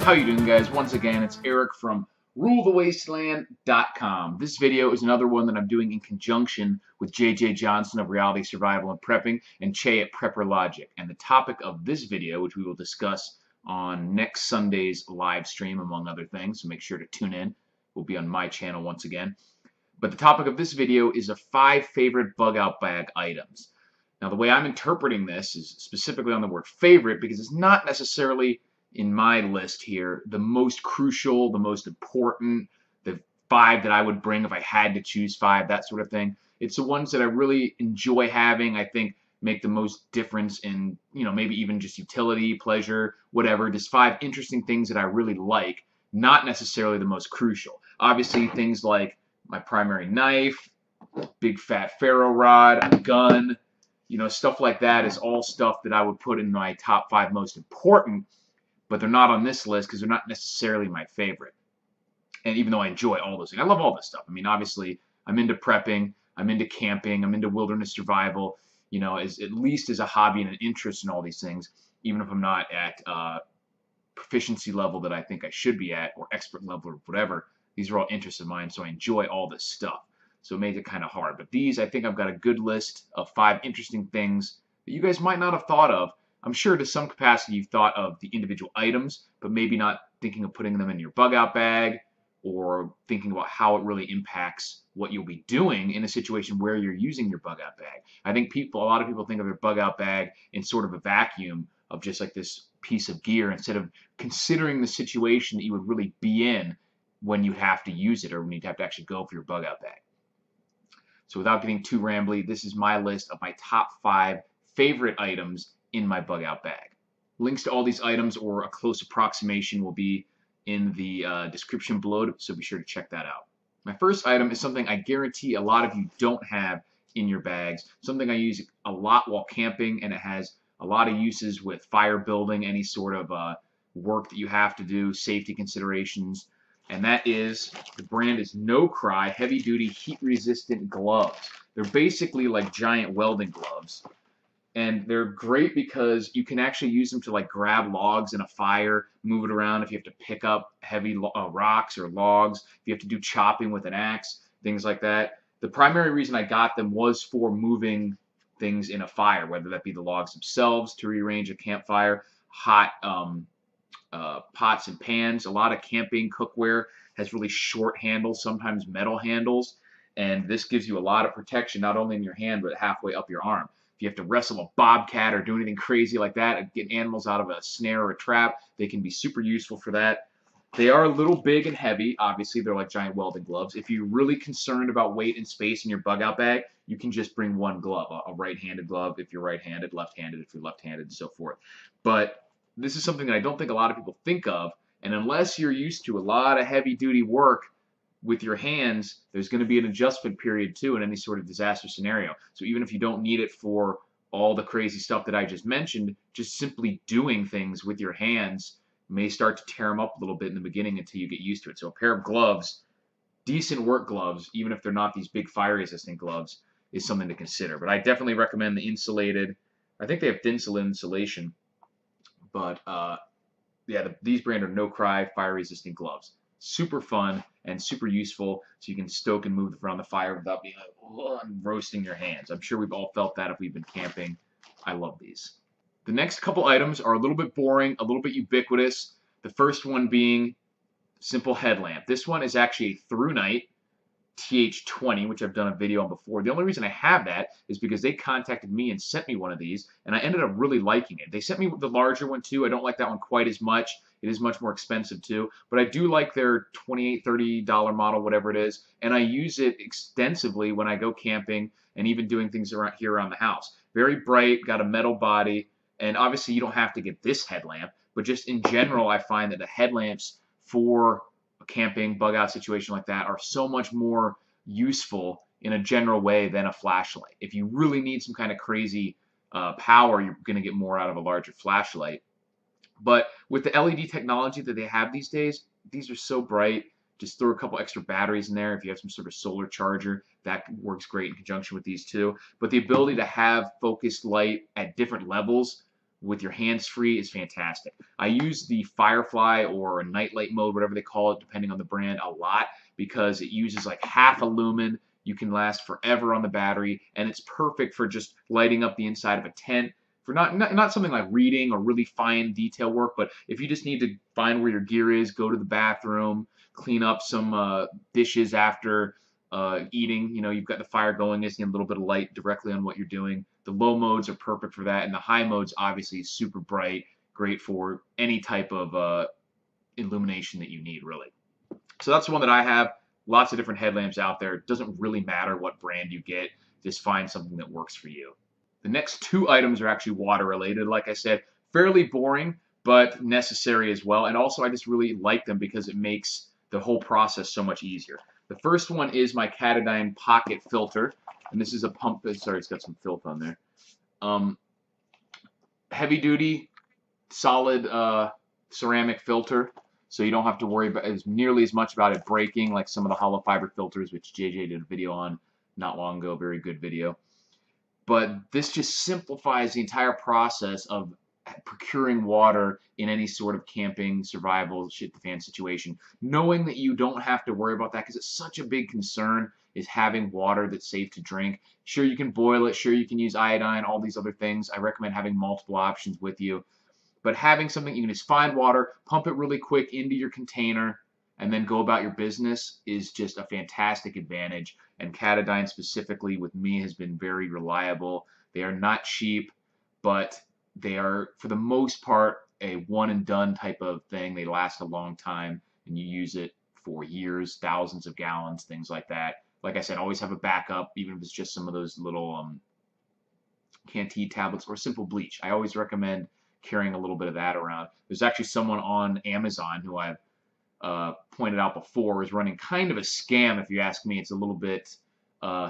How you doing, guys? Once again, it's Eric from rulethewasteland.com. This video is another one that I'm doing in conjunction with JJ Johnson of Reality Survival and Prepping and Che at Prepper Logic. And the topic of this video, which we will discuss on next Sunday's live stream, among other things, so make sure to tune in. Will be on my channel once again. But the topic of this video is 5 favorite bug out bag items. Now, the way I'm interpreting this is specifically on the word favorite, because it's not necessarily in my list here the most crucial, the most important, the 5 that I would bring if I had to choose 5, that sort of thing. It's the ones that I really enjoy having, I think make the most difference in, maybe even just utility, pleasure, whatever. Just 5 interesting things that I really like, not necessarily the most crucial. Obviously, things like my primary knife, big fat ferro rod, a gun, stuff like that is all stuff that I would put in my top 5 most important, but they're not on this list because they're not necessarily my favorite. And even though I enjoy all those things, I love all this stuff. I mean, obviously, I'm into prepping, I'm into camping, I'm into wilderness survival, at least as a hobby and an interest in all these things, even if I'm not at proficiency level that I think I should be at, or expert level or whatever. These are all interests of mine, so I enjoy all this stuff. So it made it kind of hard. But these, I think I've got a good list of 5 interesting things that you guys might not have thought of. I'm sure to some capacity you've thought of the individual items, but maybe not thinking of putting them in your bug out bag or thinking about how it really impacts what you'll be doing in a situation where you're using your bug out bag. I think a lot of people think of their bug out bag in sort of a vacuum of just like this piece of gear, instead of considering the situation that you would really be in when you have to use it or when you'd have to actually go for your bug out bag. So without getting too rambly, this is my list of my top 5 favorite items in my bug out bag. Links to all these items or a close approximation will be in the description below, so be sure to check that out. My first item is something I guarantee a lot of you don't have in your bags, something I use a lot while camping, and it has a lot of uses with fire building, any sort of work that you have to do, safety considerations, and that is, the brand is No Cry Heavy Duty Heat Resistant Gloves. They're basically like giant welding gloves. And they're great because you can actually use them to like grab logs in a fire, move it around if you have to pick up heavy rocks or logs, if you have to do chopping with an axe, things like that. The primary reason I got them was for moving things in a fire, whether that be the logs themselves to rearrange a campfire, hot pots and pans. A lot of camping cookware has really short handles, sometimes metal handles, and this gives you a lot of protection, not only in your hand, but halfway up your arm. If you have to wrestle a bobcat or do anything crazy like that and get animals out of a snare or a trap, they can be super useful for that. They are a little big and heavy. Obviously, they're like giant welding gloves. If you're really concerned about weight and space in your bug out bag, you can just bring one glove, a right-handed glove if you're right-handed, left-handed if you're left-handed, and so forth. But this is something that I don't think a lot of people think of, and unless you're used to a lot of heavy-duty work with your hands, there's going to be an adjustment period too in any sort of disaster scenario. So even if you don't need it for all the crazy stuff that I just mentioned, just simply doing things with your hands may start to tear them up a little bit in the beginning until you get used to it. So a pair of gloves, decent work gloves, even if they're not these big fire resistant gloves, is something to consider. But I definitely recommend the insulated. I think they have thin insulation, but yeah, these brand are No Cry fire resistant gloves. Super fun and super useful, so you can stoke and move around the fire without being like, roasting your hands. I'm sure we've all felt that if we've been camping. I love these. The next couple items are a little bit boring, a little bit ubiquitous. The first one being simple headlamp. This one is actually a through night TH20, which I've done a video on before. The only reason I have that is because they contacted me and sent me one of these, and I ended up really liking it. They sent me the larger one too. I don't like that one quite as much. It is much more expensive too, but I do like their $28, $30 model, whatever it is, and I use it extensively when I go camping and even doing things around the house. Very bright, got a metal body, and obviously you don't have to get this headlamp, but just in general, I find that the headlamps for a camping, bug out situation like that are so much more useful in a general way than a flashlight. If you really need some kind of crazy power, you're going to get more out of a larger flashlight. But with the LED technology that they have these days, these are so bright. Just throw a couple extra batteries in there. If you have some sort of solar charger, that works great in conjunction with these too. But the ability to have focused light at different levels with your hands free is fantastic. I use the Firefly or a nightlight mode, whatever they call it, depending on the brand, a lot because it uses like half a lumen. You can last forever on the battery, and it's perfect for just lighting up the inside of a tent for not something like reading or really fine detail work, but if you just need to find where your gear is, go to the bathroom, clean up some dishes after eating. You know, you've got the fire going, it's a little bit of light directly on what you're doing. The low modes are perfect for that, and the high modes obviously super bright, great for any type of illumination that you need, really. So that's the one that I have. Lots of different headlamps out there. It doesn't really matter what brand you get. Just find something that works for you. The next two items are actually water related. Like I said, fairly boring, but necessary as well. And also, I just really like them because it makes the whole process so much easier. The first one is my Katadyn pocket filter. And this is a pump. Sorry, it's got some filth on there. Heavy duty, solid ceramic filter. So you don't have to worry about nearly as much about it breaking like some of the hollow fiber filters, which JJ did a video on not long ago. Very good video. But this just simplifies the entire process of procuring water in any sort of camping, survival, shit the fan situation. Knowing that you don't have to worry about that because it's such a big concern is having water that's safe to drink. Sure, you can boil it. Sure, you can use iodine, all these other things. I recommend having multiple options with you. But having something you can just find water, pump it really quick into your container, and then go about your business is just a fantastic advantage. And Katadyn specifically with me has been very reliable. They are not cheap, but they are, for the most part, a one and done type of thing. They last a long time, and you use it for years, thousands of gallons, things like that. Like I said, always have a backup, even if it's just some of those little Canteen tablets or simple bleach. I always recommend carrying a little bit of that around. There's actually someone on Amazon who I've pointed out before is running kind of a scam, if you ask me. It's a little bit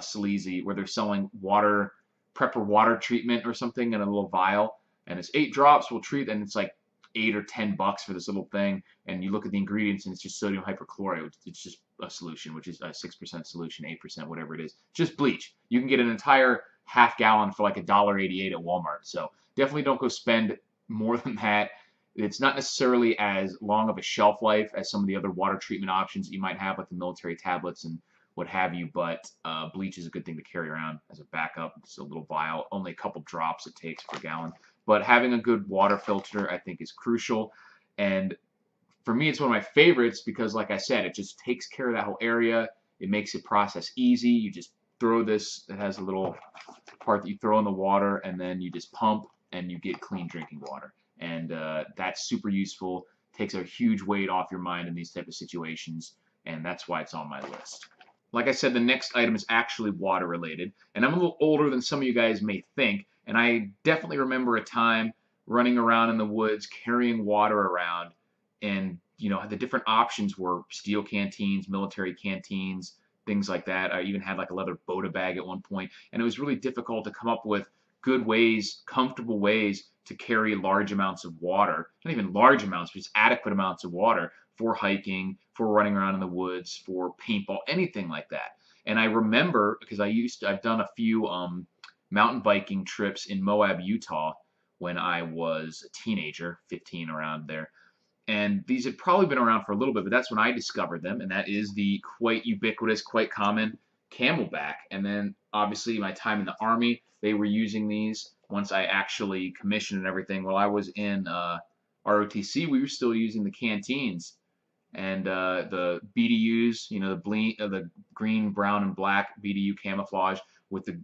sleazy, where they're selling prepper water treatment or something in a little vial, and it's 8 drops will treat, and it's like $8 or $10 for this little thing. And you look at the ingredients, and it's just sodium hypochlorite. It's just a solution, which is a 6% solution, 8%, whatever it is. Just bleach. You can get an entire half gallon for like $1.88 at Walmart. So definitely don't go spend more than that. It's not necessarily as long of a shelf life as some of the other water treatment options that you might have, like the military tablets and what have you, but bleach is a good thing to carry around as a backup. It's a little vial, only a couple drops it takes per gallon. But having a good water filter, I think, is crucial. And for me, it's one of my favorites because, like I said, it just takes care of that whole area. It makes the process easy. You just throw this. It has a little part that you throw in the water, and then you just pump, and you get clean drinking water. And that's super useful. Takes a huge weight off your mind in these type of situations, and that's why it's on my list. Like I said, the next item is actually water related, and I'm a little older than some of you guys may think, and I definitely remember a time running around in the woods carrying water around, and you know, the different options were steel canteens, military canteens, things like that. I even had like a leather Bota bag at one point, and it was really difficult to come up with good ways, comfortable ways to carry large amounts of water, not even large amounts, but just adequate amounts of water for hiking, for running around in the woods, for paintball, anything like that. And I remember, because I've done a few mountain biking trips in Moab, Utah when I was a teenager, 15 around there. And these had probably been around for a little bit, but that's when I discovered them, and that is the quite ubiquitous, quite common Camelback. And then obviously my time in the Army, they were using these. Once I actually commissioned and everything, while I was in ROTC, we were still using the canteens and the BDUs, you know, the green, brown, and black BDU camouflage with the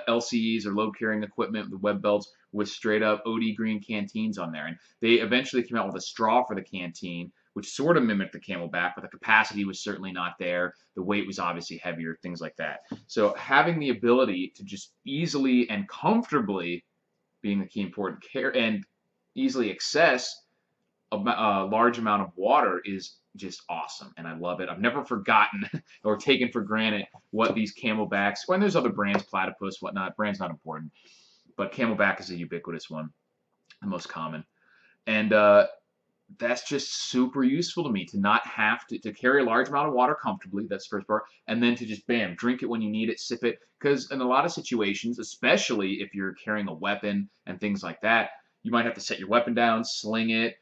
LCEs or load carrying equipment, the web belts with straight up OD green canteens on there. And they eventually came out with a straw for the canteen, which sort of mimicked the Camelback, but the capacity was certainly not there. The weight was obviously heavier, things like that. So having the ability to just easily and comfortably, being the key important, care and easily access a large amount of water is just awesome, and I love it. I've never forgotten or taken for granted what these Camelbacks, when there's other brands, Platypus, whatnot, brand's not important, but Camelback is a ubiquitous one, the most common. And that's just super useful to me, to not have to carry a large amount of water comfortably. That's the first part. And then to just, bam, drink it when you need it, sip it. Because in a lot of situations, especially if you're carrying a weapon and things like that, you might have to set your weapon down, sling it,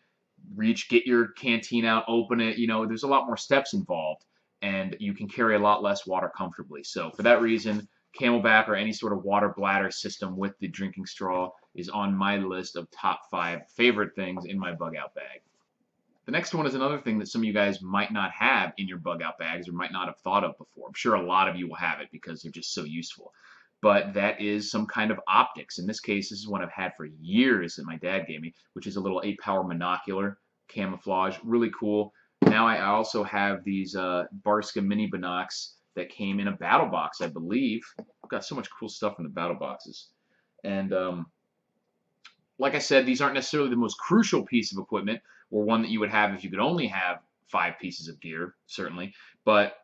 reach, get your canteen out, open it. You know, there's a lot more steps involved, and you can carry a lot less water comfortably. So for that reason, Camelback or any sort of water bladder system with the drinking straw is on my list of top 5 favorite things in my bug out bag. The next one is another thing that some of you guys might not have in your bug out bags or might not have thought of before. I'm sure a lot of you will have it because they're just so useful. But that is some kind of optics. In this case, this is one I've had for years that my dad gave me, which is a little 8-power monocular camouflage. Really cool. Now I also have these Barska mini binocs that came in a battle box, I believe. I've got so much cool stuff in the battle boxes. And like I said, these aren't necessarily the most crucial piece of equipment or one that you would have if you could only have 5 pieces of gear, certainly. But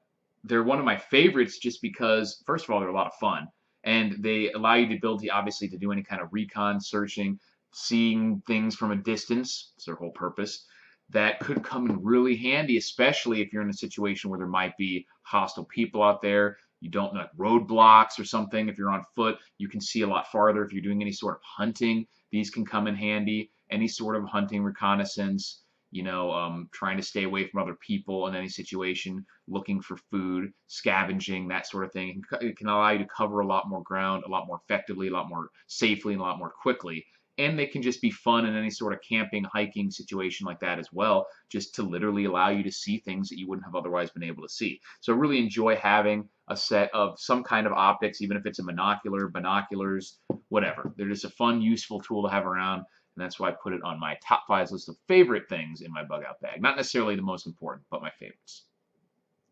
they're one of my favorites just because, first of all, they're a lot of fun. And they allow you the ability, obviously, to do any kind of recon, searching, seeing things from a distance. That's their whole purpose. That could come in really handy, especially if you're in a situation where there might be hostile people out there. You don't like roadblocks or something. If you're on foot, you can see a lot farther. If you're doing any sort of hunting, these can come in handy. Any sort of hunting, reconnaissance, you know, trying to stay away from other people in any situation, looking for food, scavenging, that sort of thing. It can allow you to cover a lot more ground, a lot more effectively, a lot more safely, and a lot more quickly. And they can just be fun in any sort of camping, hiking situation like that as well, just to literally allow you to see things that you wouldn't have otherwise been able to see. So I really enjoy having a set of some kind of optics, even if it's a monocular, binoculars, whatever. They're just a fun, useful tool to have around, and that's why I put it on my top 5 list of favorite things in my bug out bag. Not necessarily the most important, but my favorites.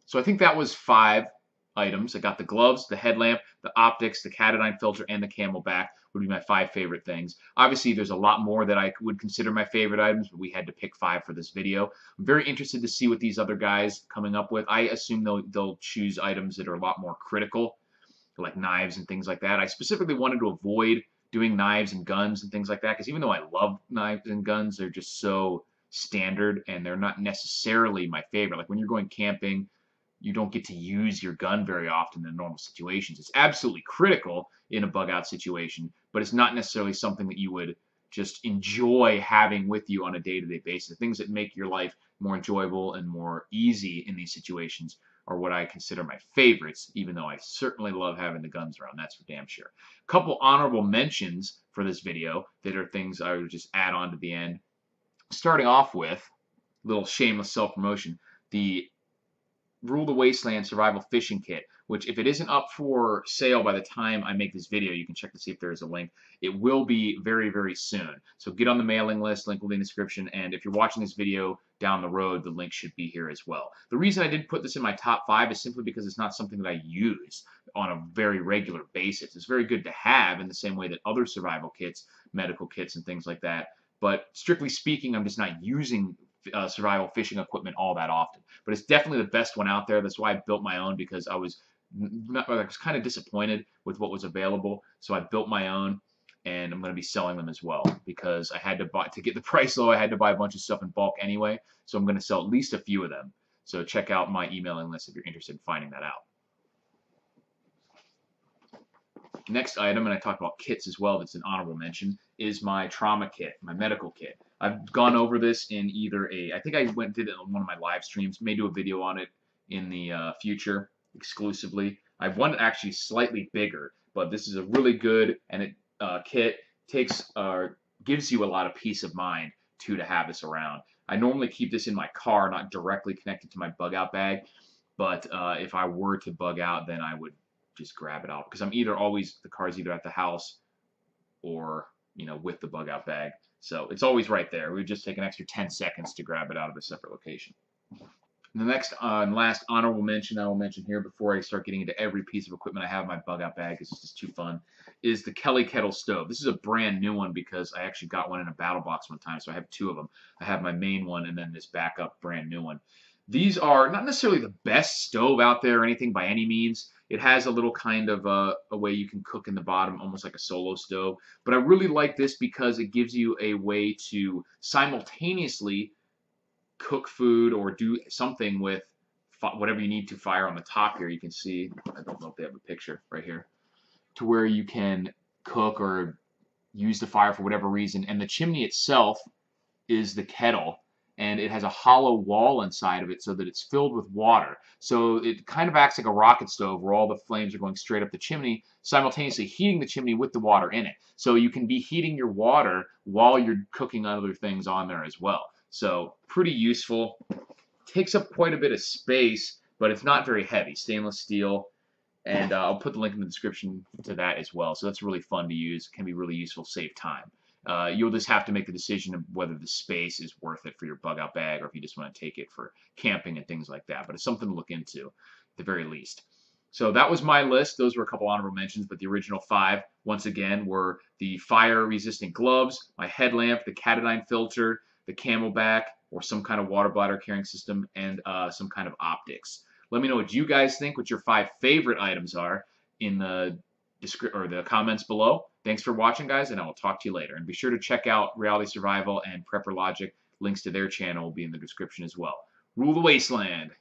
So I think that was 5 items. I got the gloves, the headlamp, the optics, the Katadyn filter, and the Camelback would be my 5 favorite things. Obviously, there's a lot more that I would consider my favorite items, but we had to pick 5 for this video. I'm very interested to see what these other guys coming up with. I assume they'll choose items that are a lot more critical, like knives and things like that. I specifically wanted to avoid doing knives and guns and things like that, because even though I love knives and guns, they're just so standard, and they're not necessarily my favorite. Like when you're going camping, you don't get to use your gun very often in normal situations. It's absolutely critical in a bug out situation, but it's not necessarily something that you would just enjoy having with you on a day-to-day basis. The things that make your life more enjoyable and more easy in these situations are what I consider my favorites, even though I certainly love having the guns around, that's for damn sure. A couple honorable mentions for this video that are things I would just add on to the end. Starting off with, a little shameless self-promotion, the Rule the Wasteland Survival Fishing Kit, which if it isn't up for sale by the time I make this video, you can check to see if there is a link. It will be very, very soon. So get on the mailing list, link will be in the description, and if you're watching this video down the road, the link should be here as well. The reason I didn't put this in my top 5 is simply because it's not something that I use on a very regular basis. It's very good to have in the same way that other survival kits, medical kits, and things like that, but strictly speaking, I'm just not using survival fishing equipment all that often. But it's definitely the best one out there. That's why I built my own, because I was kind of disappointed with what was available. So I built my own, and I'm going to be selling them as well, because I had to buy, to get the price low, I had to buy a bunch of stuff in bulk anyway. So I'm going to sell at least a few of them. So check out my emailing list if you're interested in finding that out. Next item, and I talked about kits as well, that's an honorable mention, is my trauma kit, my medical kit. I've gone over this in either I think I did it on one of my live streams, may do a video on it in the future exclusively. I've one actually slightly bigger, but this is a really good kit. Gives you a lot of peace of mind to have this around. I normally keep this in my car, not directly connected to my bug out bag, but if I were to bug out, then I would just grab it out, because I'm the car's either at the house or, you know, with the bug out bag. So it's always right there. It would just take an extra 10 seconds to grab it out of a separate location. And the next and last honorable mention I will mention here before I start getting into every piece of equipment I have in my bug out bag, because it's just too fun, is the Kelly Kettle Stove. This is a brand new one because I actually got one in a battle box one time, so I have 2 of them. I have my main one and then this backup brand new one. These are not necessarily the best stove out there or anything by any means. It has a little kind of a way you can cook in the bottom, almost like a solo stove. But I really like this because it gives you a way to simultaneously cook food or do something with whatever you need to fire on the top here. You can see, I don't know if they have a picture right here, to where you can cook or use the fire for whatever reason. And the chimney itself is the kettle, and it has a hollow wall inside of it so that it's filled with water. So it kind of acts like a rocket stove where all the flames are going straight up the chimney, simultaneously heating the chimney with the water in it. So you can be heating your water while you're cooking other things on there as well. So pretty useful. Takes up quite a bit of space, but it's not very heavy. Stainless steel. And I'll put the link in the description to that as well. So that's really fun to use. Can be really useful, save time. You'll just have to make the decision of whether the space is worth it for your bug out bag or if you just want to take it for camping and things like that. But it's something to look into at the very least. So that was my list. Those were a couple honorable mentions, but the original 5, once again, were the fire-resistant gloves, my headlamp, the Catadine filter, the Camelback, or some kind of water bladder carrying system, and some kind of optics. Let me know what you guys think, what your 5 favorite items are in the comments below. Thanks for watching, guys, and I will talk to you later. And be sure to check out Reality Survival and Prepper Logic. Links to their channel will be in the description as well. Rule the Wasteland.